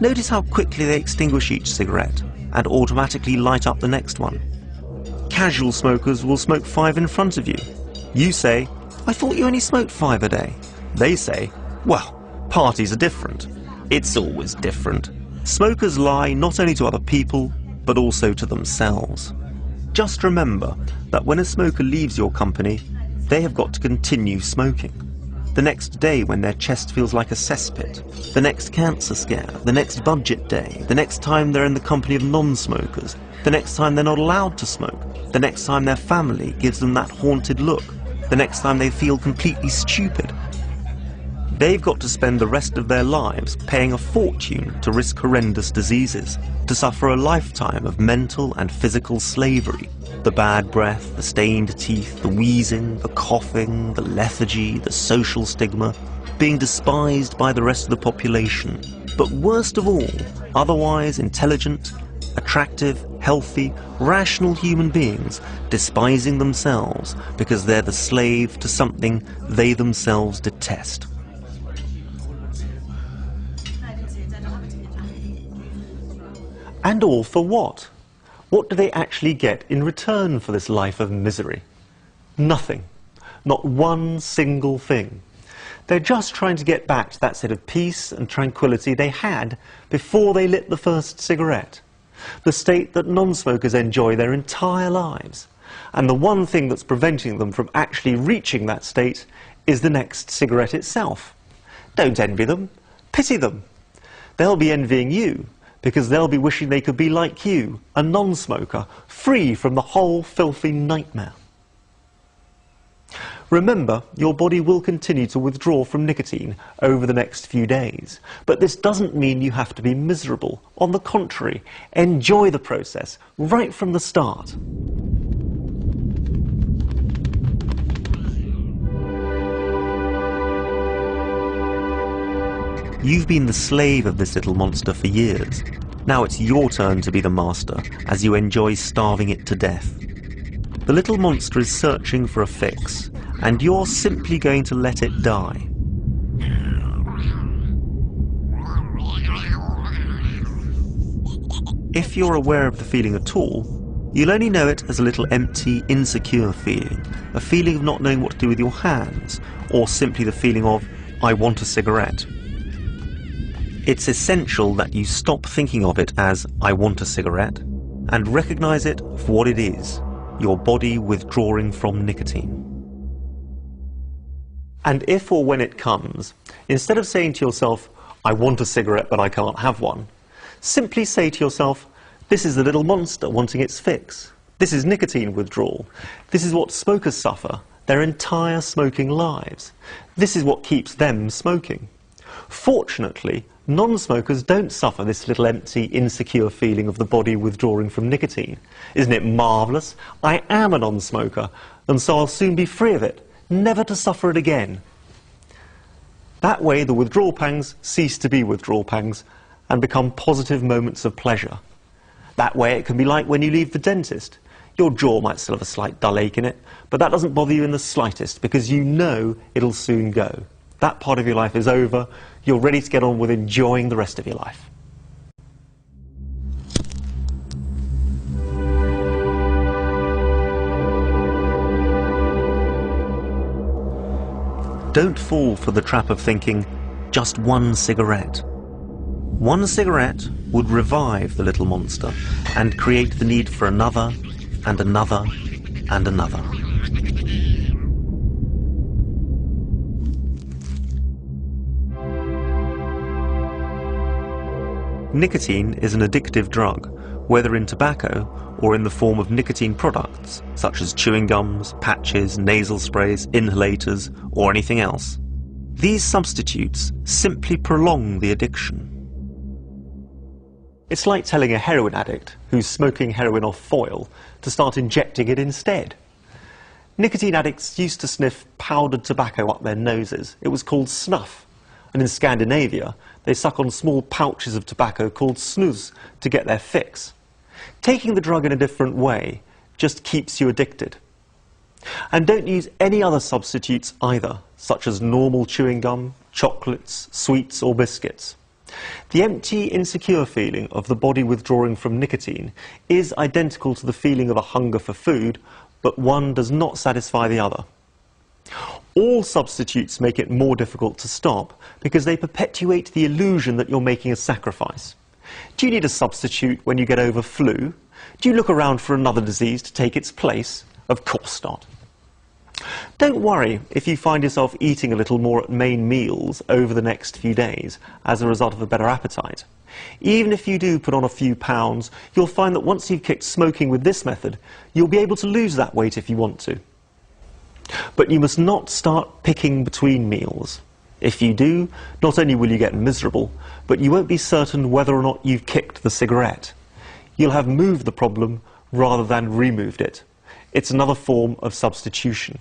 Notice how quickly they extinguish each cigarette and automatically light up the next one. Casual smokers will smoke 5 in front of you. You say, "I thought you only smoked 5 a day." They say, "Well, parties are different." It's always different. Smokers lie not only to other people, but also to themselves. Just remember that when a smoker leaves your company, they have got to continue smoking. The next day when their chest feels like a cesspit, the next cancer scare, the next budget day, the next time they're in the company of non-smokers, the next time they're not allowed to smoke, the next time their family gives them that haunted look, the next time they feel completely stupid. They've got to spend the rest of their lives paying a fortune to risk horrendous diseases, to suffer a lifetime of mental and physical slavery. The bad breath, the stained teeth, the wheezing, the coughing, the lethargy, the social stigma, being despised by the rest of the population. But worst of all, otherwise intelligent, attractive, healthy, rational human beings despising themselves because they're the slave to something they themselves detest. And all for what? What do they actually get in return for this life of misery? Nothing. Not one single thing. They're just trying to get back to that state of peace and tranquility they had before they lit the first cigarette. the state that non-smokers enjoy their entire lives. And the one thing that's preventing them from actually reaching that state is the next cigarette itself. Don't envy them, pity them. They'll be envying you, because they'll be wishing they could be like you, a non-smoker, free from the whole filthy nightmare. Remember, your body will continue to withdraw from nicotine over the next few days, but this doesn't mean you have to be miserable. On the contrary, enjoy the process right from the start. You've been the slave of this little monster for years. Now it's your turn to be the master as you enjoy starving it to death. The little monster is searching for a fix, and you're simply going to let it die. If you're aware of the feeling at all, you'll only know it as a little empty, insecure feeling, a feeling of not knowing what to do with your hands, or simply the feeling of, I want a cigarette. It's essential that you stop thinking of it as, I want a cigarette, and recognize it for what it is, your body withdrawing from nicotine. And if or when it comes, instead of saying to yourself, I want a cigarette but I can't have one, simply say to yourself, this is the little monster wanting its fix. This is nicotine withdrawal. This is what smokers suffer their entire smoking lives. This is what keeps them smoking. Fortunately, non-smokers don't suffer this little empty, insecure feeling of the body withdrawing from nicotine. Isn't it marvellous? I am a non-smoker, and so I'll soon be free of it, never to suffer it again. That way the withdrawal pangs cease to be withdrawal pangs and become positive moments of pleasure. That way it can be like when you leave the dentist. Your jaw might still have a slight dull ache in it, but that doesn't bother you in the slightest because you know it'll soon go. That part of your life is over. You're ready to get on with enjoying the rest of your life. Don't fall for the trap of thinking, just one cigarette. One cigarette would revive the little monster and create the need for another, and another, and another. Nicotine is an addictive drug, whether in tobacco or in the form of nicotine products, such as chewing gums, patches, nasal sprays, inhalators, or anything else. These substitutes simply prolong the addiction. It's like telling a heroin addict who's smoking heroin off foil to start injecting it instead. Nicotine addicts used to sniff powdered tobacco up their noses. It was called snuff. And in Scandinavia, they suck on small pouches of tobacco called snus to get their fix. Taking the drug in a different way just keeps you addicted. And don't use any other substitutes either, such as normal chewing gum, chocolates, sweets or biscuits. The empty, insecure feeling of the body withdrawing from nicotine is identical to the feeling of a hunger for food, but one does not satisfy the other. All substitutes make it more difficult to stop because they perpetuate the illusion that you're making a sacrifice. Do you need a substitute when you get over flu? Do you look around for another disease to take its place? Of course not. Don't worry if you find yourself eating a little more at main meals over the next few days as a result of a better appetite. Even if you do put on a few pounds, you'll find that once you've kicked smoking with this method, you'll be able to lose that weight if you want to. But you must not start picking between meals. If you do, not only will you get miserable, but you won't be certain whether or not you've kicked the cigarette. You'll have moved the problem rather than removed it. It's another form of substitution.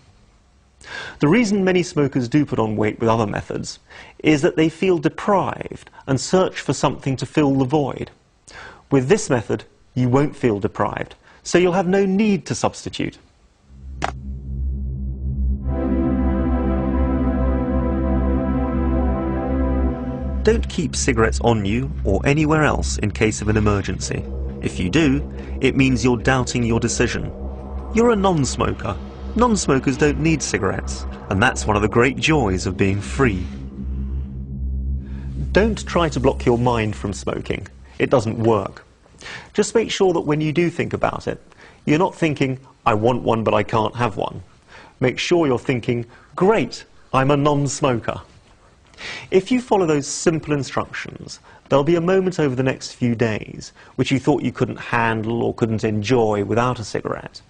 The reason many smokers do put on weight with other methods is that they feel deprived and search for something to fill the void. With this method, you won't feel deprived, so you'll have no need to substitute. Don't keep cigarettes on you or anywhere else in case of an emergency. If you do, it means you're doubting your decision. You're a non-smoker. Non-smokers don't need cigarettes, and that's one of the great joys of being free. Don't try to block your mind from smoking. It doesn't work. Just make sure that when you do think about it, you're not thinking, I want one but I can't have one. Make sure you're thinking, great, I'm a non-smoker. If you follow those simple instructions, there'll be a moment over the next few days which you thought you couldn't handle or couldn't enjoy without a cigarette,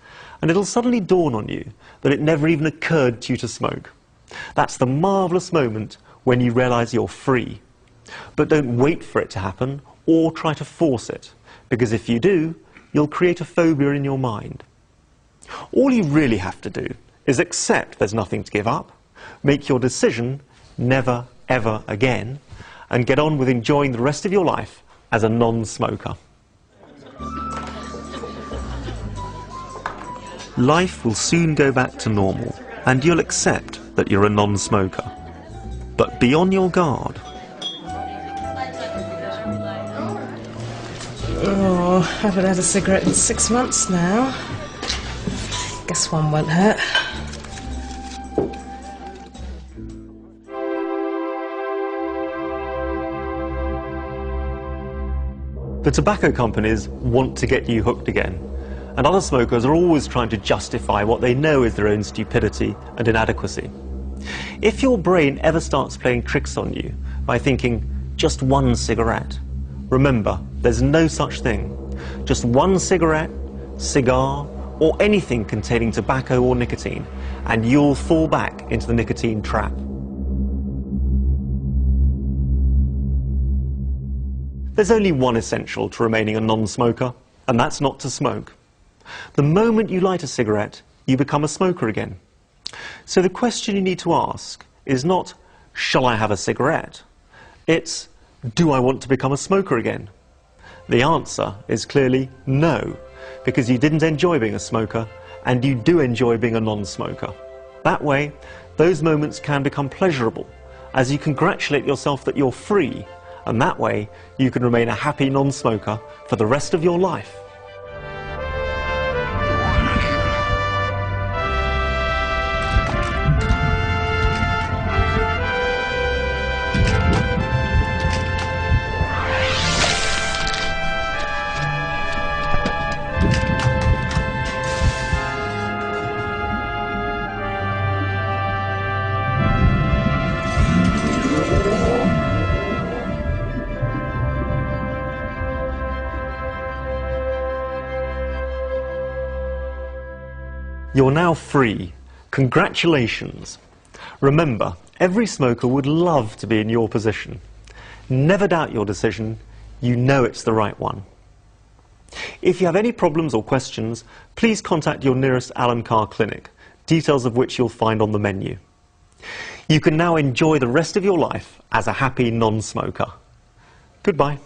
and it'll suddenly dawn on you that it never even occurred to you to smoke. That's the marvellous moment when you realise you're free. But don't wait for it to happen or try to force it, because if you do, you'll create a phobia in your mind. All you really have to do is accept there's nothing to give up, make your decision never ever again, and get on with enjoying the rest of your life as a non-smoker. Life will soon go back to normal, and you'll accept that you're a non-smoker. But be on your guard. Oh, I haven't had a cigarette in 6 months now. Guess one won't hurt. The tobacco companies want to get you hooked again, and other smokers are always trying to justify what they know is their own stupidity and inadequacy. If your brain ever starts playing tricks on you by thinking, just one cigarette, remember, there's no such thing. Just one cigarette, cigar, or anything containing tobacco or nicotine, and you'll fall back into the nicotine trap. There's only one essential to remaining a non-smoker, and that's not to smoke. The moment you light a cigarette, you become a smoker again. So the question you need to ask is not, shall I have a cigarette? It's, do I want to become a smoker again? The answer is clearly no, because you didn't enjoy being a smoker, and you do enjoy being a non-smoker. That way, those moments can become pleasurable, as you congratulate yourself that you're free, and that way you can remain a happy non-smoker for the rest of your life. You're now free. Congratulations. Remember, every smoker would love to be in your position. Never doubt your decision. You know it's the right one. If you have any problems or questions, please contact your nearest Alan Carr clinic, details of which you'll find on the menu. You can now enjoy the rest of your life as a happy non-smoker. Goodbye.